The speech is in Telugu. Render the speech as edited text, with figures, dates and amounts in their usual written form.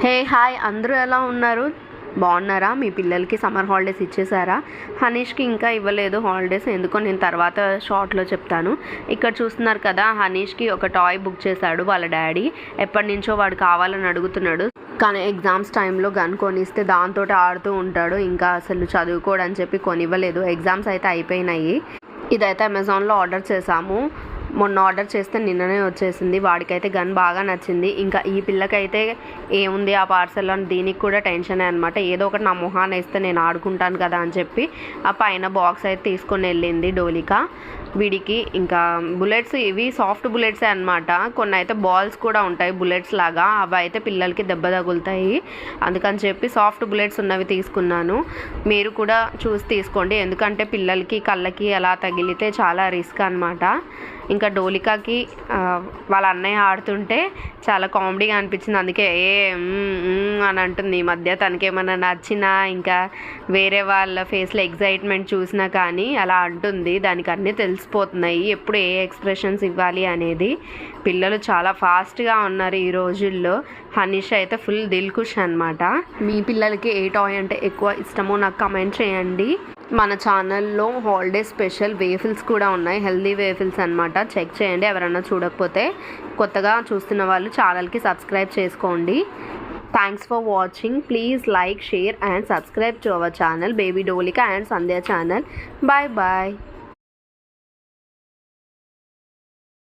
హే హాయ్ అందరూ ఎలా ఉన్నారు? బాగున్నారా? మీ పిల్లలకి సమ్మర్ హాలిడేస్ ఇచ్చేసారా? హనీష్కి ఇంకా ఇవ్వలేదు హాలిడేస్, ఎందుకో నేను తర్వాత షార్ట్లో చెప్తాను. ఇక్కడ చూస్తున్నారు కదా, హనీష్కి ఒక టాయ్ బుక్ చేశాడు వాళ్ళ డాడీ. ఎప్పటి నుంచో వాడు కావాలని అడుగుతున్నాడు, కానీ ఎగ్జామ్స్ టైంలో గన్ కొనిస్తే దాంతో ఆడుతూ ఉంటాడు. ఇంకా అసలు చదువుకోడని చెప్పి కొనివ్వలేదు. ఎగ్జామ్స్ అయితే అయిపోయినాయి. ఇదైతే అమెజాన్లో ఆర్డర్ చేశాము. మొన్న ఆర్డర్ చేస్తే నిన్ననే వచ్చేసింది. వాడికైతే గన్ బాగా నచ్చింది. ఇంకా ఈ పిల్లకైతే ఏముంది ఆ పార్సల్ అని దీనికి కూడా టెన్షనే అనమాట. ఏదో ఒకటి నా మొహాన్ని వేస్తే నేను ఆడుకుంటాను కదా అని చెప్పి ఆ పైన బాక్స్ అయితే తీసుకొని వెళ్ళింది డోలిక. వీడికి ఇంకా బుల్లెట్స్, ఇవి సాఫ్ట్ బుల్లెట్సే అనమాట. కొన్ని అయితే బాల్స్ కూడా ఉంటాయి బుల్లెట్స్ లాగా, అవి అయితే పిల్లలకి దెబ్బ తగులుతాయి. అందుకని చెప్పి సాఫ్ట్ బుల్లెట్స్ ఉన్నవి తీసుకున్నాను. మీరు కూడా చూసి తీసుకోండి, ఎందుకంటే పిల్లలకి కళ్ళకి అలా తగిలితే చాలా రిస్క్ అనమాట. ఇంకా డోలికాకి వాళ్ళ అన్నయ్య ఆడుతుంటే చాలా కామెడీగా అనిపించింది. అందుకే అని అంటుంది. ఈ మధ్య తనకేమన్నా నచ్చినా ఇంకా వేరే వాళ్ళ ఫేస్లో ఎగ్జైట్మెంట్ చూసినా కానీ అలా అంటుంది. దానికి అన్నీ తెలిసిపోతున్నాయి ఎప్పుడు ఏ ఎక్స్ప్రెషన్స్ ఇవ్వాలి అనేది. పిల్లలు చాలా ఫాస్ట్గా ఉన్నారు ఈ రోజుల్లో. హనీష్ అయితే ఫుల్ దిల్కుష్ అనమాట. మీ పిల్లలకి ఏ టాయ్ అంటే ఎక్కువ ఇష్టమో నాకు కమెంట్ చేయండి. మన ఛానల్లో హాలిడే స్పెషల్ వేఫిల్స్ కూడా ఉన్నాయి, హెల్దీ వేఫిల్స్ అనమాట. చెక్ చేయండి ఎవరైనా చూడకపోతే. కొత్తగా చూస్తున్న వాళ్ళు ఛానల్కి సబ్స్క్రైబ్ చేసుకోండి. Thanks for watching. Please like, share and subscribe to our channel baby Dolika and Sandhya channel. Bye bye.